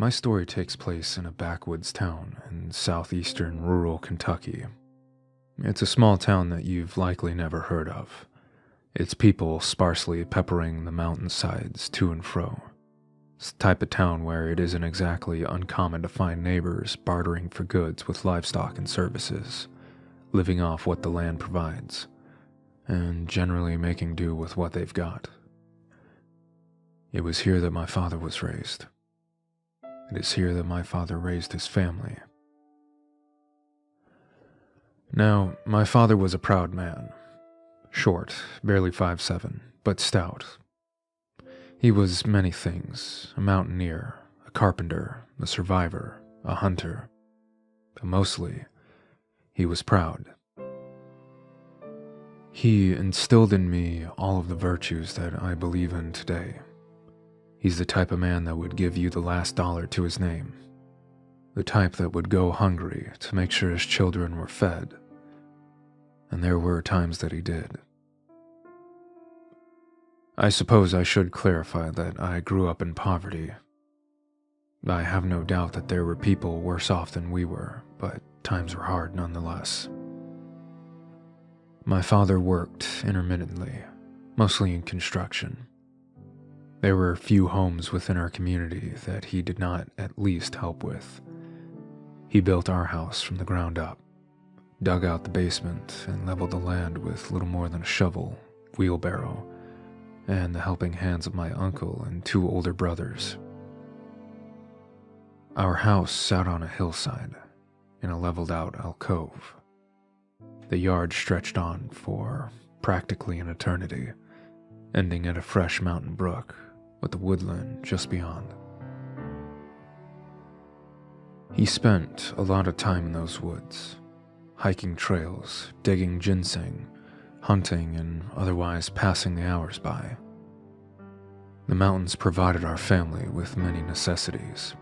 My story takes place in a backwoods town in southeastern rural Kentucky. It's a small town that you've likely never heard of, its people sparsely peppering the mountainsides to and fro. It's the type of town where it isn't exactly uncommon to find neighbors bartering for goods with livestock and services, living off what the land provides, and generally making do with what they've got. It was here that my father was raised. It is here that my father raised his family. Now, my father was a proud man. Short, barely 5'7", but stout. He was many things: a mountaineer, a carpenter, a survivor, a hunter. But mostly, he was proud. He instilled in me all of the virtues that I believe in today. He's the type of man that would give you the last dollar to his name. The type that would go hungry to make sure his children were fed. And there were times that he did. I suppose I should clarify that I grew up in poverty. I have no doubt that there were people worse off than we were, but times were hard nonetheless. My father worked intermittently, mostly in construction. There were few homes within our community that he did not at least help with. He built our house from the ground up, dug out the basement, and leveled the land with little more than a shovel, wheelbarrow, and the helping hands of my uncle and 2 older brothers. Our house sat on a hillside, in a leveled-out alcove. The yard stretched on for practically an eternity, ending at a fresh mountain brook, with the woodland just beyond. He spent a lot of time in those woods, hiking trails, digging ginseng, hunting, and otherwise passing the hours by. The mountains provided our family with many necessities.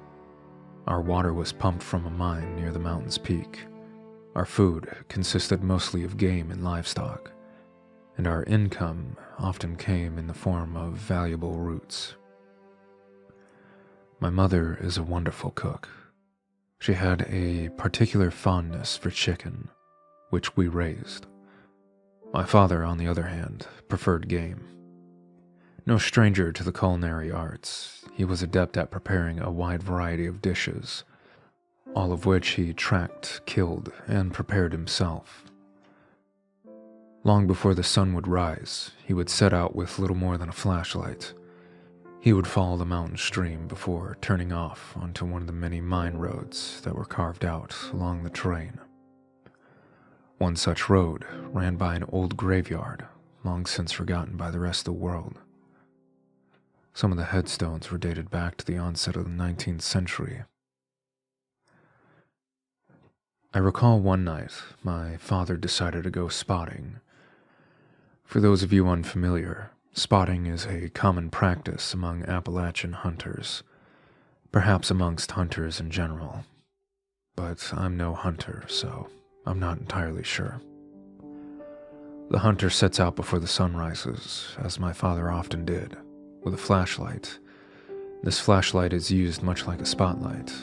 Our water was pumped from a mine near the mountain's peak. Our food consisted mostly of game and livestock, and our income often came in the form of valuable roots. My mother is a wonderful cook. She had a particular fondness for chicken, which we raised. My father, on the other hand, preferred game. No stranger to the culinary arts, he was adept at preparing a wide variety of dishes, all of which he tracked, killed, and prepared himself. Long before the sun would rise, he would set out with little more than a flashlight. He would follow the mountain stream before turning off onto one of the many mine roads that were carved out along the terrain. One such road ran by an old graveyard, long since forgotten by the rest of the world. Some of the headstones were dated back to the onset of the 19th century. I recall one night my father decided to go spotting. For those of you unfamiliar, spotting is a common practice among Appalachian hunters, perhaps amongst hunters in general. But I'm no hunter, so I'm not entirely sure. The hunter sets out before the sun rises, as my father often did, with a flashlight. This flashlight is used much like a spotlight.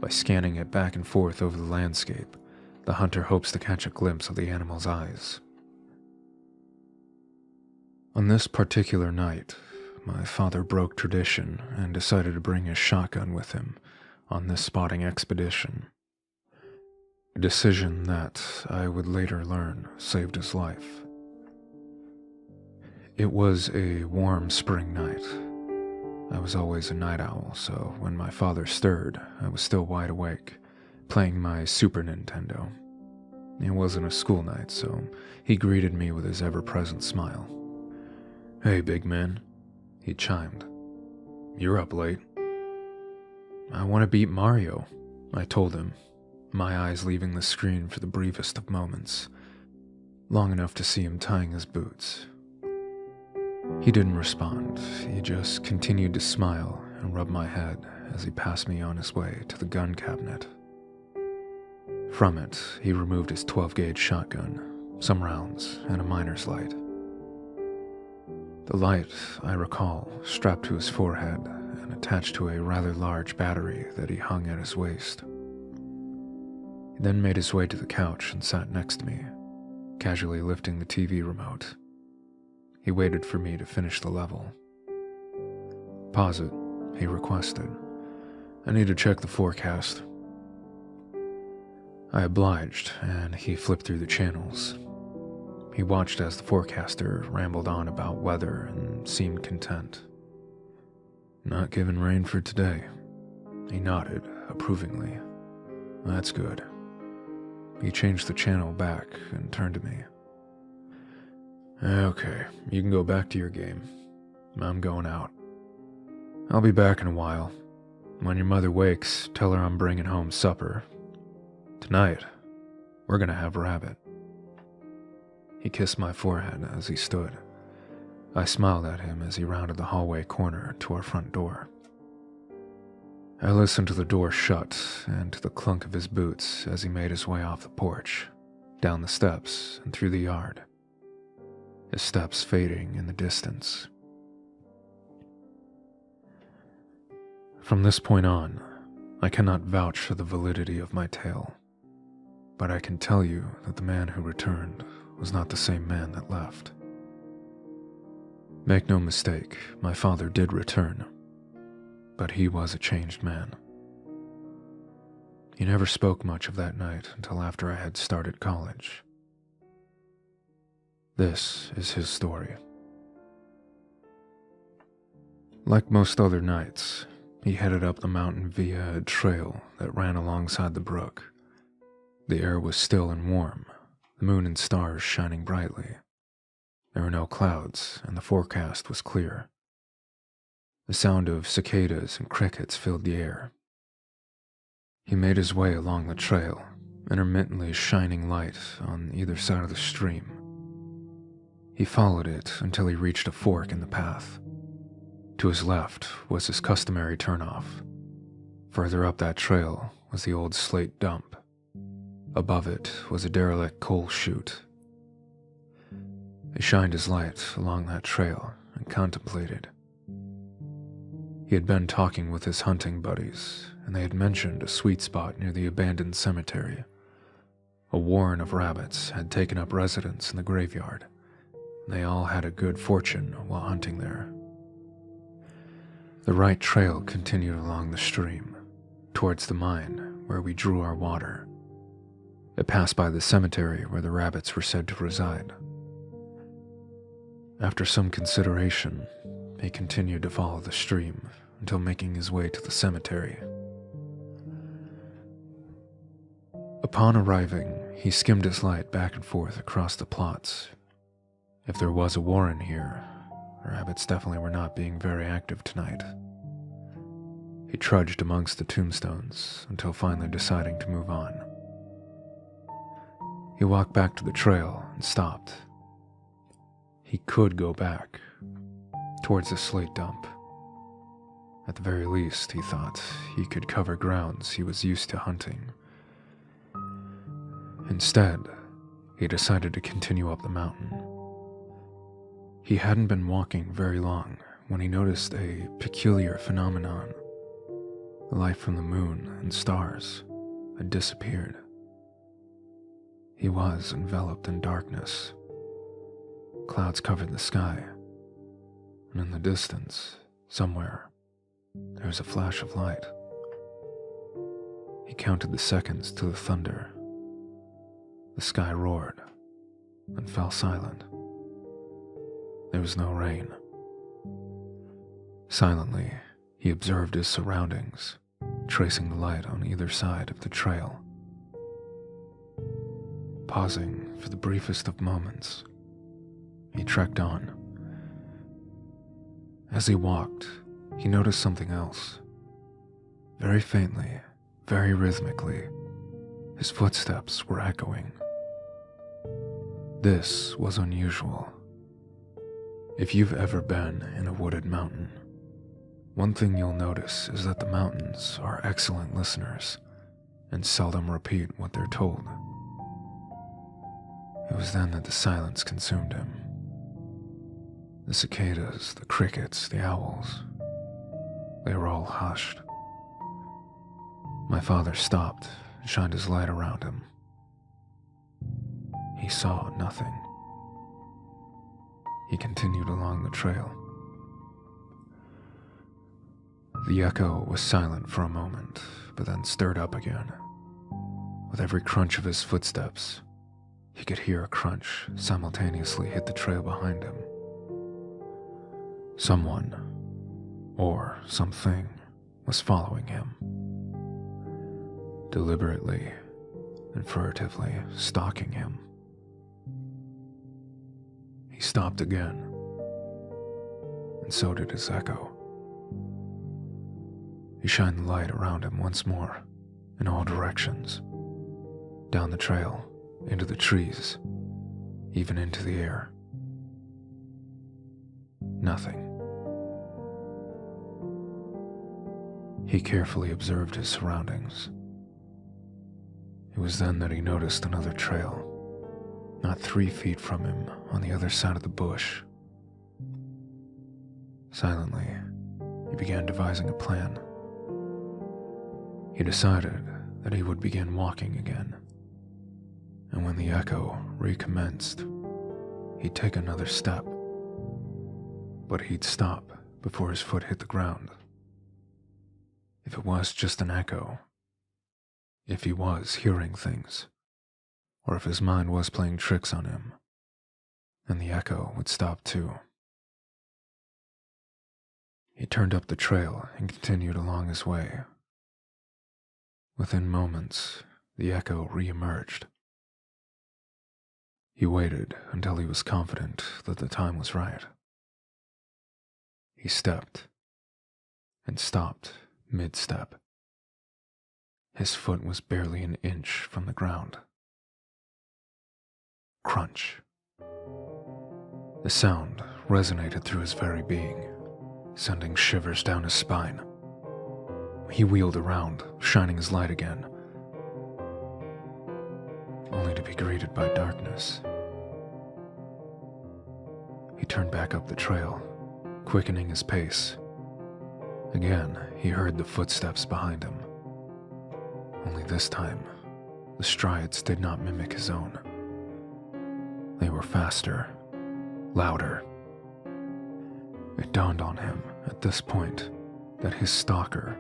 By scanning it back and forth over the landscape, the hunter hopes to catch a glimpse of the animal's eyes. On this particular night, my father broke tradition and decided to bring his shotgun with him on this spotting expedition. A decision that, I would later learn, saved his life. It was a warm spring night. I was always a night owl, so when my father stirred, I was still wide awake, playing my Super Nintendo. It wasn't a school night, so he greeted me with his ever-present smile. "Hey, big man," he chimed. "You're up late." "I want to beat Mario," I told him, my eyes leaving the screen for the briefest of moments, long enough to see him tying his boots. He didn't respond. He just continued to smile and rub my head as he passed me on his way to the gun cabinet. From it, he removed his 12-gauge shotgun, some rounds, and a miner's light. The light, I recall, strapped to his forehead, and attached to a rather large battery that he hung at his waist. He then made his way to the couch and sat next to me, casually lifting the TV remote. He waited for me to finish the level. "Pause it," he requested. "I need to check the forecast." I obliged, and he flipped through the channels. He watched as the forecaster rambled on about weather and seemed content. "Not giving rain for today." He nodded approvingly. "That's good." He changed the channel back and turned to me. "Okay, you can go back to your game. I'm going out. I'll be back in a while. When your mother wakes, tell her I'm bringing home supper. Tonight, we're gonna have rabbit." He kissed my forehead as he stood. I smiled at him as he rounded the hallway corner to our front door. I listened to the door shut and to the clunk of his boots as he made his way off the porch, down the steps and through the yard, his steps fading in the distance. From this point on, I cannot vouch for the validity of my tale, but I can tell you that the man who returned was not the same man that left. Make no mistake, my father did return, but he was a changed man. He never spoke much of that night until after I had started college. This is his story. Like most other nights, he headed up the mountain via a trail that ran alongside the brook. The air was still and warm, the moon and stars shining brightly. There were no clouds, and the forecast was clear. The sound of cicadas and crickets filled the air. He made his way along the trail, intermittently shining light on either side of the stream. He followed it until he reached a fork in the path. To his left was his customary turnoff. Further up that trail was the old slate dump. Above it was a derelict coal chute. He shined his light along that trail and contemplated. He had been talking with his hunting buddies, and they had mentioned a sweet spot near the abandoned cemetery. A warren of rabbits had taken up residence in the graveyard, and they all had a good fortune while hunting there. The right trail continued along the stream, towards the mine where we drew our water. It passed by the cemetery where the rabbits were said to reside. After some consideration, he continued to follow the stream until making his way to the cemetery. Upon arriving, he skimmed his light back and forth across the plots. If there was a warren here, the rabbits definitely were not being very active tonight. He trudged amongst the tombstones until finally deciding to move on. He walked back to the trail and stopped. He could go back, towards the slate dump. At the very least, he thought, he could cover grounds he was used to hunting. Instead, he decided to continue up the mountain. He hadn't been walking very long when he noticed a peculiar phenomenon. The light from the moon and stars had disappeared. He was enveloped in darkness. Clouds covered the sky, and in the distance, somewhere, there was a flash of light. He counted the seconds to the thunder. The sky roared, and fell silent. There was no rain. Silently, he observed his surroundings, tracing the light on either side of the trail. Pausing for the briefest of moments, he trekked on. As he walked, he noticed something else. Very faintly, very rhythmically, his footsteps were echoing. This was unusual. If you've ever been in a wooded mountain, one thing you'll notice is that the mountains are excellent listeners and seldom repeat what they're told. It was then that the silence consumed him. The cicadas, the crickets, the owls. They were all hushed. My father stopped and shined his light around him. He saw nothing. He continued along the trail. The echo was silent for a moment, but then stirred up again. With every crunch of his footsteps, he could hear a crunch simultaneously hit the trail behind him. Someone, or something, was following him. Deliberately and furtively stalking him. He stopped again, and so did his echo. He shined the light around him once more, in all directions, down the trail, into the trees, even into the air. Nothing. He carefully observed his surroundings. It was then that he noticed another trail, not 3 feet from him on the other side of the bush. Silently, he began devising a plan. He decided that he would begin walking again, and when the echo recommenced, he'd take another step, but he'd stop before his foot hit the ground. If it was just an echo, if he was hearing things, or if his mind was playing tricks on him, then the echo would stop too. He turned up the trail and continued along his way. Within moments, the echo re-emerged. He waited until he was confident that the time was right. He stepped and stopped mid-step. His foot was barely an inch from the ground. Crunch. The sound resonated through his very being, sending shivers down his spine. He wheeled around, shining his light again, only to be greeted by darkness. He turned back up the trail, quickening his pace. Again, he heard the footsteps behind him. Only this time, the strides did not mimic his own. They were faster, louder. It dawned on him at this point that his stalker,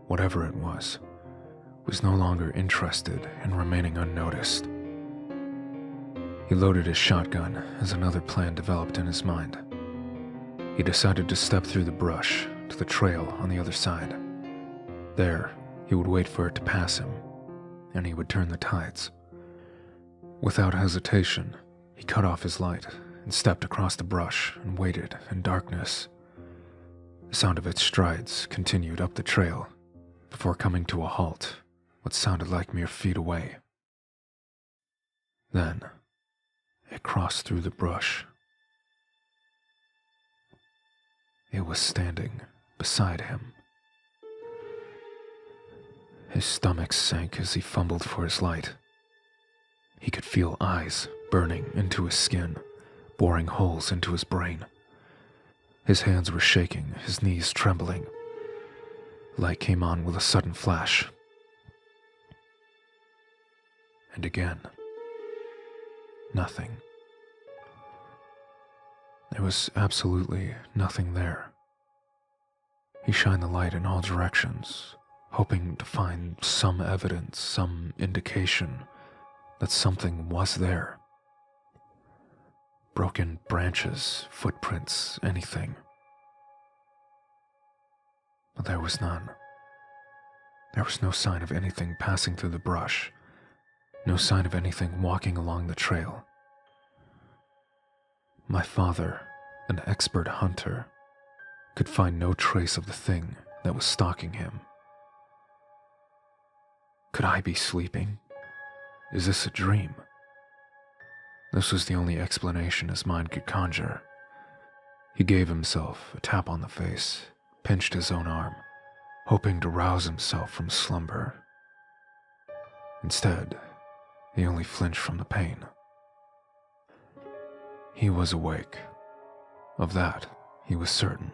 whatever it was no longer interested in remaining unnoticed. He loaded his shotgun as another plan developed in his mind. He decided to step through the brush to the trail on the other side. There, he would wait for it to pass him, and he would turn the tides. Without hesitation, he cut off his light and stepped across the brush and waited in darkness. The sound of its strides continued up the trail before coming to a halt, what sounded like mere feet away. Then, it crossed through the brush. It was standing beside him. His stomach sank as he fumbled for his light. He could feel eyes burning into his skin, boring holes into his brain. His hands were shaking, his knees trembling. Light came on with a sudden flash. And again. Nothing. There was absolutely nothing there. He shined the light in all directions, hoping to find some evidence, some indication that something was there. Broken branches, footprints, anything. But there was none. There was no sign of anything passing through the brush, no sign of anything walking along the trail. My father, an expert hunter, could find no trace of the thing that was stalking him. Could I be sleeping? Is this a dream? This was the only explanation his mind could conjure. He gave himself a tap on the face, pinched his own arm, hoping to rouse himself from slumber. Instead, he only flinched from the pain. He was awake. Of that, he was certain.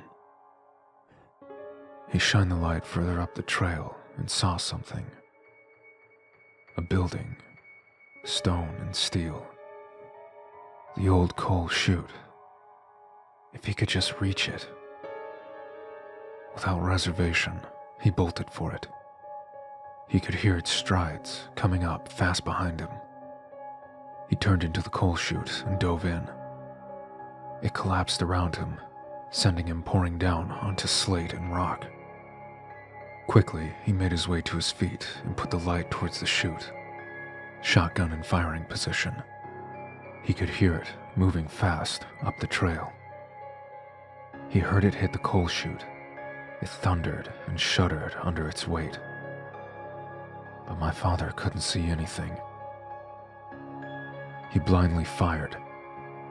He shined the light further up the trail and saw something. A building, stone and steel. The old coal chute. If he could just reach it. Without reservation, he bolted for it. He could hear its strides coming up fast behind him. He turned into the coal chute and dove in. It collapsed around him, sending him pouring down onto slate and rock. Quickly, he made his way to his feet and put the light towards the chute, shotgun in firing position. He could hear it moving fast up the trail. He heard it hit the coal chute. It thundered and shuddered under its weight. But my father couldn't see anything. He blindly fired,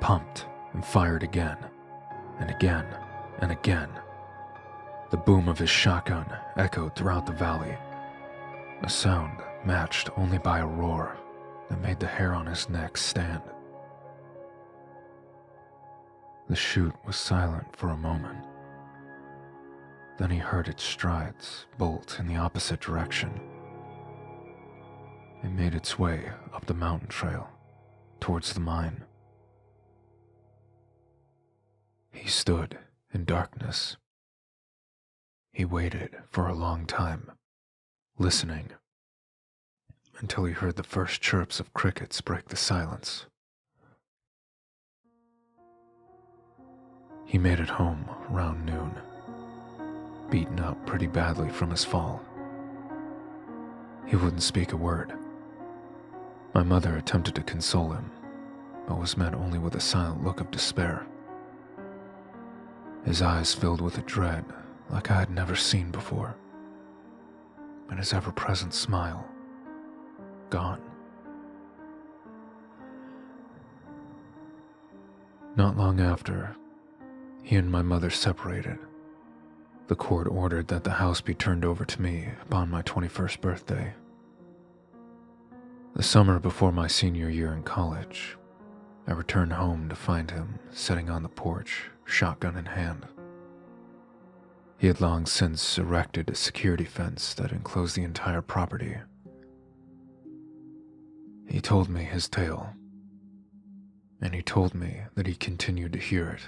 pumped, and fired again, and again, and again. The boom of his shotgun echoed throughout the valley, a sound matched only by a roar that made the hair on his neck stand. The chute was silent for a moment. Then he heard its strides bolt in the opposite direction. It made its way up the mountain trail towards the mine. He stood in darkness. He waited for a long time, listening, until he heard the first chirps of crickets break the silence. He made it home around noon, beaten up pretty badly from his fall. He wouldn't speak a word. My mother attempted to console him, but was met only with a silent look of despair. His eyes filled with a dread like I had never seen before, and his ever-present smile gone. Not long after, he and my mother separated. The court ordered that the house be turned over to me upon my 21st birthday. The summer before my senior year in college, I returned home to find him sitting on the porch, shotgun in hand. He had long since erected a security fence that enclosed the entire property. He told me his tale, and he told me that he continued to hear it.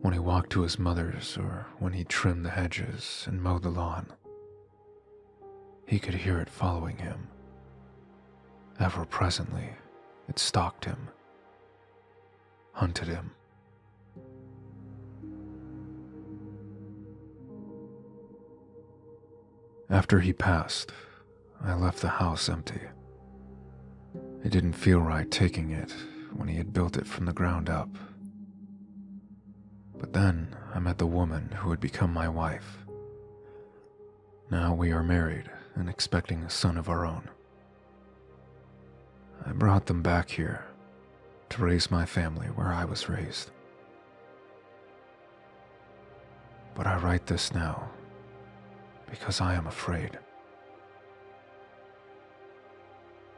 When he walked to his mother's or when he trimmed the hedges and mowed the lawn, he could hear it following him. Ever presently, it stalked him, hunted him. After he passed, I left the house empty. It didn't feel right taking it when he had built it from the ground up. But then I met the woman who would become my wife. Now we are married and expecting a son of our own. I brought them back here to raise my family where I was raised. But I write this now because I am afraid.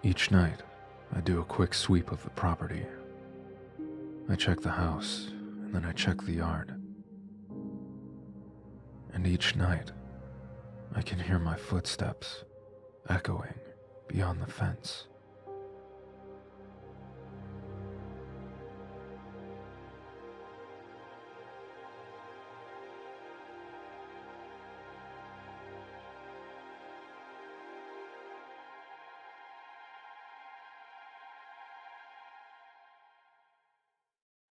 Each night, I do a quick sweep of the property. I check the house, and then I check the yard. And each night, I can hear my footsteps echoing beyond the fence.